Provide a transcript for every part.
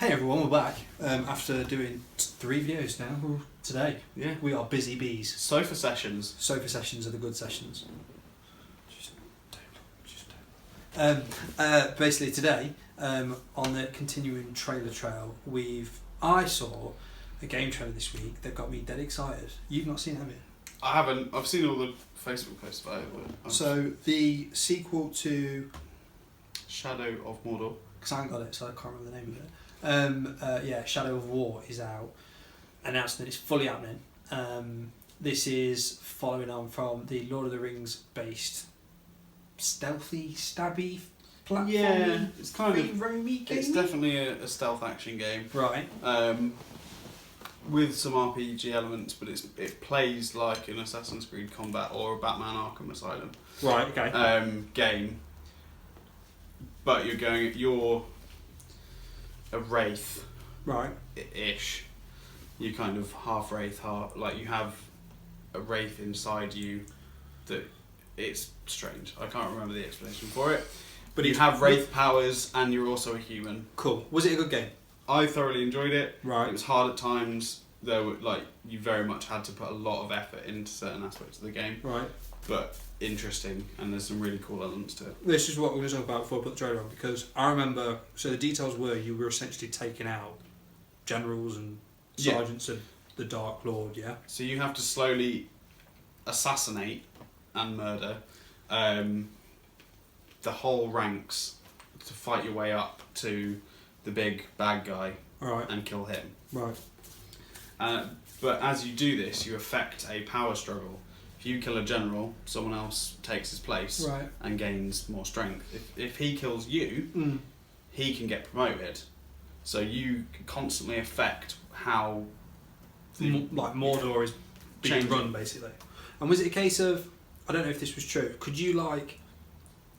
Hey everyone, we're back after doing 3 videos now. Today, Yeah. we are busy bees. Sofa sessions. Sofa sessions are the good sessions. Basically today, on the continuing trailer trail, I saw a game trailer this week that got me dead excited. You've not seen it, have you? I haven't. I've seen all the Facebook posts about it. But So the sequel to Shadow of Mordor. because I haven't got it, so I can't remember the name of it. Shadow of War is out, announced that it's fully happening. This is following on from the Lord of the Rings based stealthy, stabby, platformy, Yeah, it's kind of roamy game. It's definitely a stealth action game. Right. With some RPG elements, but it plays like an Assassin's Creed Combat or a Batman Arkham Asylum. Right. Okay. Game. But you're a wraith. Right. Ish. You kind of half wraith, half like you have a wraith inside you. That it's strange. I can't remember the explanation for it. But you have wraith powers, and you're also a human. Cool. Was it a good game? I thoroughly enjoyed it. Right. It was hard at times. There were you very much had to put a lot of effort into certain aspects of the game. Right. But interesting, and there's some really cool elements to it. This is what we're going to talk about before I put the trailer on, because I remember. So the details were you were essentially taking out generals and sergeants of the Dark Lord. Yeah. So you have to slowly assassinate and murder the whole ranks to fight your way up to the big bad guy. Right. And kill him. Right. But as you do this, you affect a power struggle. If you kill a general, someone else takes his place and gains more strength. If he kills you, he can get promoted. So you constantly affect how Mordor is being run, basically. And was it a case of, I don't know if this was true, could you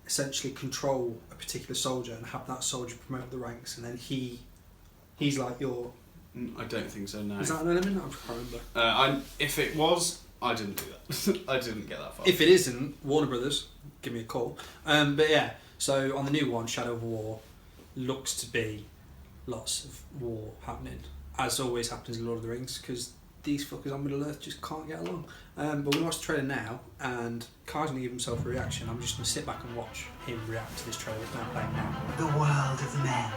essentially control a particular soldier and have that soldier promote the ranks, and then he's like your... I don't think so, no. Is that an element? I can't remember. If it was, I didn't do that. I didn't get that far. If it isn't, Warner Brothers, give me a call. But yeah, so on the new one, Shadow of War, looks to be lots of war happening, as always happens in Lord of the Rings, because these fuckers on Middle Earth just can't get along. But we're going to watch the trailer now, and Kai's going to give himself a reaction. I'm just going to sit back and watch him react to this trailer that's now playing now. The world of men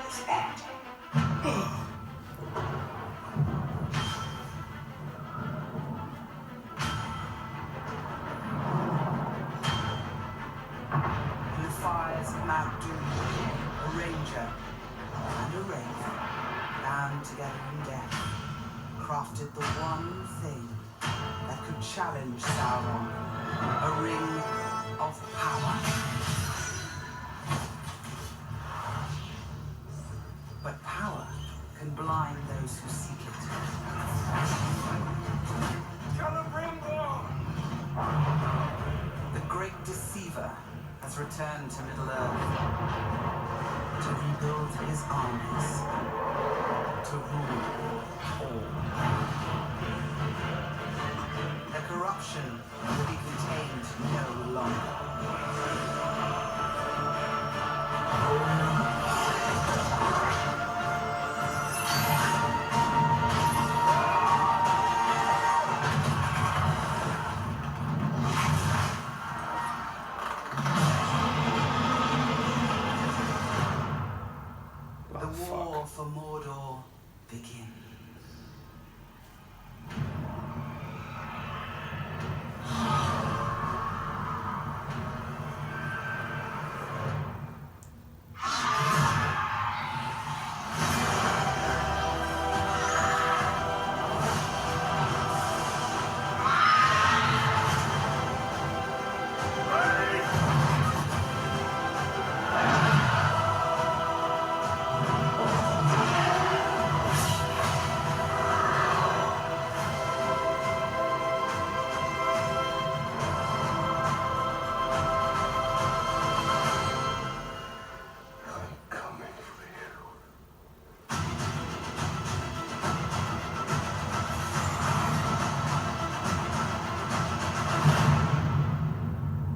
is ending. In the fires of Mount Doom, a ranger and a wraith, bound together in death, crafted the one thing that could challenge Sauron, a ring of power. But power can blind those who seek it. The great deceiver has returned to Middle-earth to rebuild his armies, to rule all. The corruption will be contained no longer. The war for Mordor begins.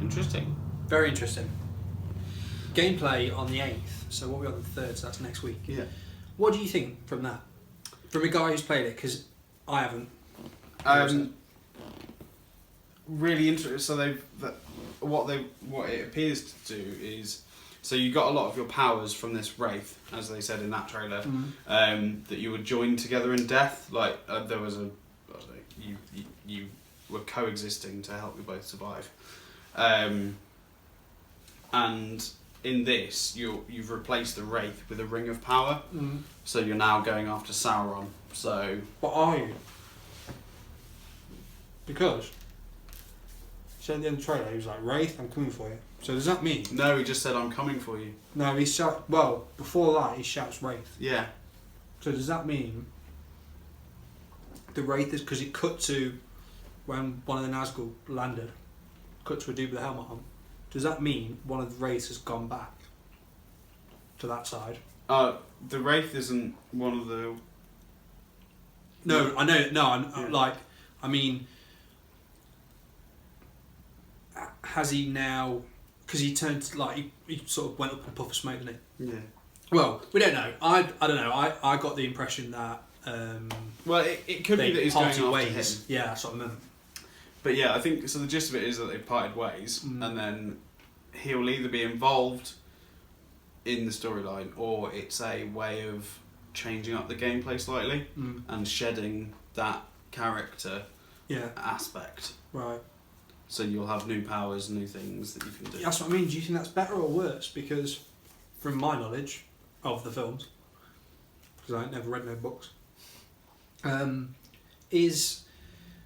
Interesting. Very interesting. gameplay on the 8th. So what are we on the 3rd? So that's next week. Yeah. What do you think from that? From a guy who's played it, because I haven't. Really interesting. So what it appears to do is, so you got a lot of your powers from this wraith, as they said in that trailer, that you would join together in death. Like there was you were coexisting to help you both survive, and in this you've replaced the wraith with a ring of power. So you're now going after Sauron. So what are you? Because so at the end of the trailer he was like, Wraith, I'm coming for you. So does that mean? No, he just said, I'm coming for you. No, he shouts. Well, before that he shouts Wraith. Yeah. So does that mean the Wraith is, because it cut to when one of the Nazgul landed, cut to a dude with a helmet on. Does that mean one of the Wraiths has gone back to that side? The Wraith isn't one of the. No, I know. No, like, I mean, has he now? Because he turned like he sort of went up and puff of smoke, didn't he? Yeah. Well, we don't know. I don't know. I got the impression that. Well, it could be that he's going after ways. him. Yeah, that's what I meant. But yeah, I think so. The gist of it is that they've parted ways, and then he'll either be involved in the storyline, or it's a way of changing up the gameplay slightly and shedding that character aspect. Right. So you'll have new powers, new things that you can do. That's what I mean. Do you think that's better or worse? Because from my knowledge of the films, because I ain't never read no books, is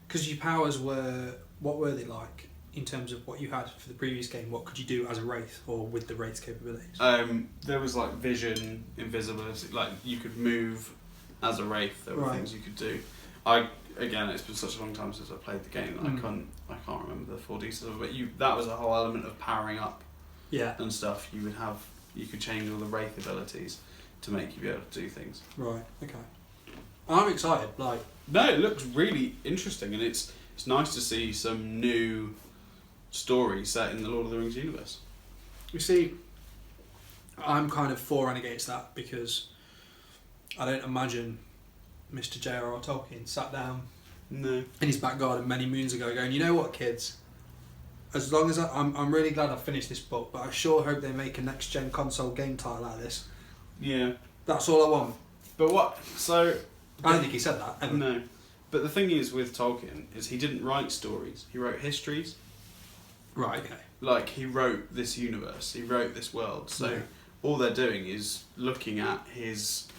because your powers were, what were they like in terms of what you had for the previous game? What could you do as a wraith or with the wraith's capabilities? There was like vision, invisibility, like you could move as a wraith. There were things you could do. Again, it's been such a long time since I played the game that I can't remember the full details of it. But that was a whole element of powering up, and stuff. You could change all the wraith abilities to make you be able to do things. Right. Okay. I'm excited. Like, no, it looks really interesting, and it's nice to see some new story set in the Lord of the Rings universe. You see, I'm kind of for and against that because I don't imagine Mr. J.R.R. Tolkien sat down in his back garden many moons ago going, you know what, kids, as long as I'm really glad I finished this book, but I sure hope they make a next gen console game title out of this. Yeah. That's all I want. But what, so... I don't think he said that, ever. No. But the thing is with Tolkien is he didn't write stories, he wrote histories. Right, okay. Like, he wrote this universe, he wrote this world, so all they're doing is looking at his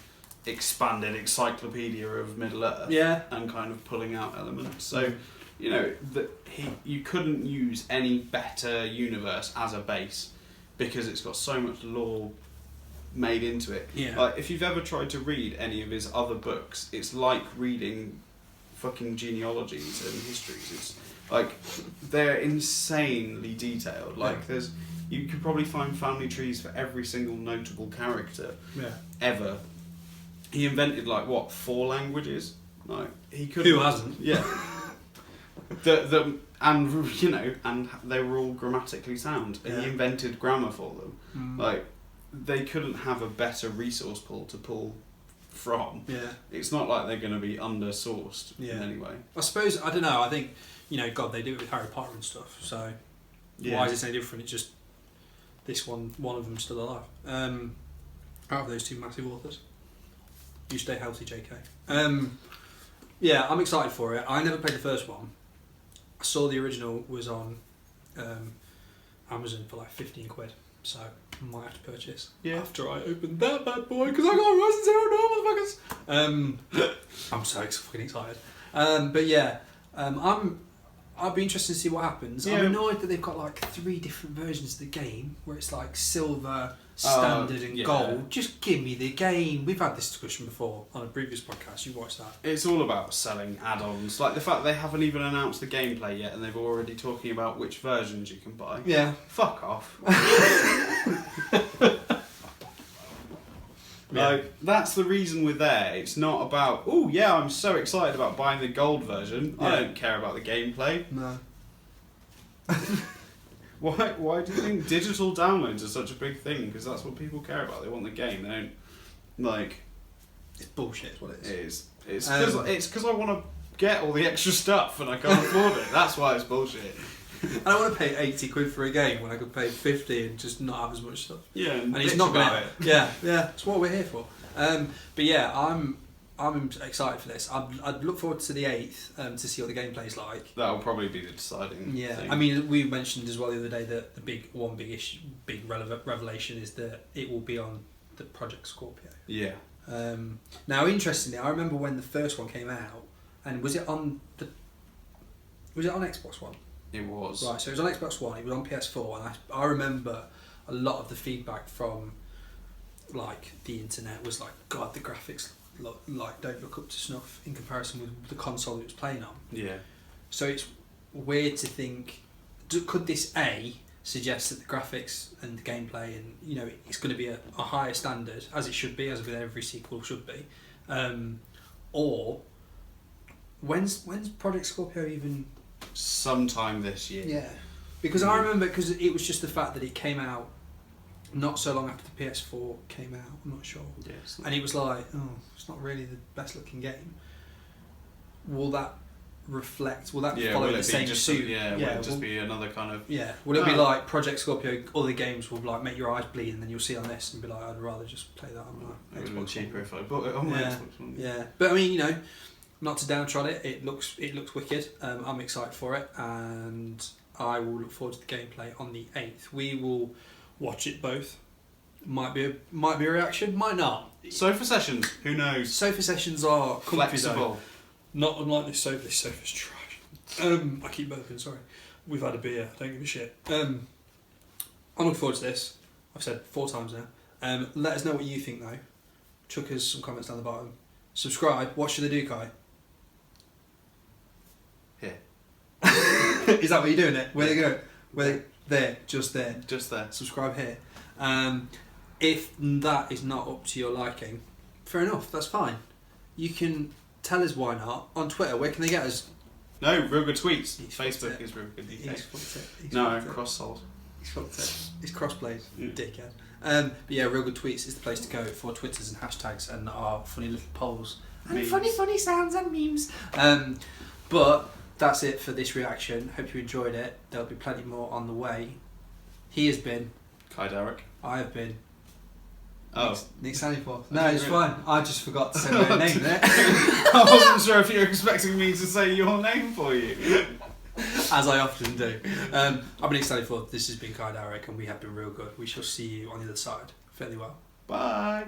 expanded encyclopedia of Middle-earth and kind of pulling out elements. So, you know, you couldn't use any better universe as a base because it's got so much lore made into it. Yeah. Like, if you've ever tried to read any of his other books, it's like reading fucking genealogies and histories. It's like, they're insanely detailed. Like, you could probably find family trees for every single notable character ever. He invented, like, what, 4 languages? Like, he could. Who hasn't? Yeah. And, you know, and they were all grammatically sound. And he invented grammar for them. Like, they couldn't have a better resource pool to pull from. Yeah. It's not like they're going to be under-sourced in any way. I suppose, I don't know, I think, you know, God, they do it with Harry Potter and stuff, so why is this any different? It's just this one of them's still alive. Out of those two massive authors. You stay healthy, JK. Yeah, I'm excited for it. I never played the first one. I saw the original was on Amazon for like 15 quid, so I might have to purchase after I open that bad boy because I got Horizon Zero Dawn, motherfuckers. I'm so fucking excited. But yeah, I'd be interested to see what happens. Yeah. I'm annoyed that they've got like 3 different versions of the game where it's like silver, standard and gold. Just give me the game. We've had this discussion before on a previous podcast. You watched that. It's all about selling add-ons. Like the fact they haven't even announced the gameplay yet and they've already talking about which versions you can buy. Yeah. Fuck off. Like, that's the reason we're there. It's not about, oh yeah, I'm so excited about buying the gold version. I don't care about the gameplay. No. Why do you think digital downloads are such a big thing? Because that's what people care about. They want the game. They don't like. It's bullshit. Is what it is. It's because I want to get all the extra stuff and I can't afford it. That's why it's bullshit. I don't want to pay 80 quid for a game when I could pay 50 and just not have as much stuff. Yeah, and it's not about it. Yeah, that's what we're here for. But yeah, I'm excited for this. I'd look forward to the 8th to see what the gameplay's like. That'll probably be the deciding thing. I mean, we mentioned as well the other day that the big revelation is that it will be on the Project Scorpio. Yeah. Now, interestingly, I remember when the first one came out, and was it on Xbox One? It was. Right, so it was on Xbox One, it was on PS4, and I remember a lot of the feedback from like the internet was like, God, the graphics don't look up to snuff in comparison with the console it was playing on. Yeah. So it's weird to think, could this suggest that the graphics and the gameplay and it's going to be a higher standard, as it should be, as with every sequel should be, or when's Project Scorpio even? Sometime this year. Yeah, because I remember, because it was just the fact that it came out not so long after the PS4 came out. I'm not sure. Yes. And it was like, oh, it's not really the best looking game. Will that reflect? Will that follow the same suit? Will it just be another kind of? Yeah. Will it be like Project Scorpio? Other games will like make your eyes bleed, and then you'll see on this and be like, I'd rather just play that on my Xbox. It would be cheaper if I bought it on my Xbox One. Yeah, but I mean, not to downtrod it. It looks wicked. I'm excited for it, and I will look forward to the gameplay on the 8th. We will watch it both. Might be a reaction, might not. Sofa sessions, who knows? Sofa sessions are comfy, flexible. though. Not unlike this sofa. This sofa's trash. I keep burping. Sorry. We've had a beer. Don't give a shit. I'm looking forward to this. I've said 4 times now. Let us know what you think though. Chuck us some comments down the bottom. Subscribe. What should they do, Kai? Here. Is that what you're doing it? Where they go? Where they there? Just there. Just there. Subscribe here. If that is not up to your liking, fair enough. That's fine. You can tell us why not on Twitter. Where can they get us? No, Reelgood tweets. He's Facebook is Reelgood. He's fucked it. No, cross-sold. He's fucked it. He's crossblade. Yeah. Dickhead. But yeah, Reelgood tweets is the place to go for Twitters and hashtags and our funny little polls and Memes. funny sounds and memes. But that's it for this reaction. Hope you enjoyed it. There'll be plenty more on the way. He has been Kai Derrick. I have been Oh. Nick Sandyforth. No, it's fine. I just forgot to say my own name there. I wasn't sure if you were expecting me to say your name for you. As I often do. I've been Nick Sandyforth. This has been Kai Derrick, and we have been Reelgood. We shall see you on the other side. Fairly well. Bye.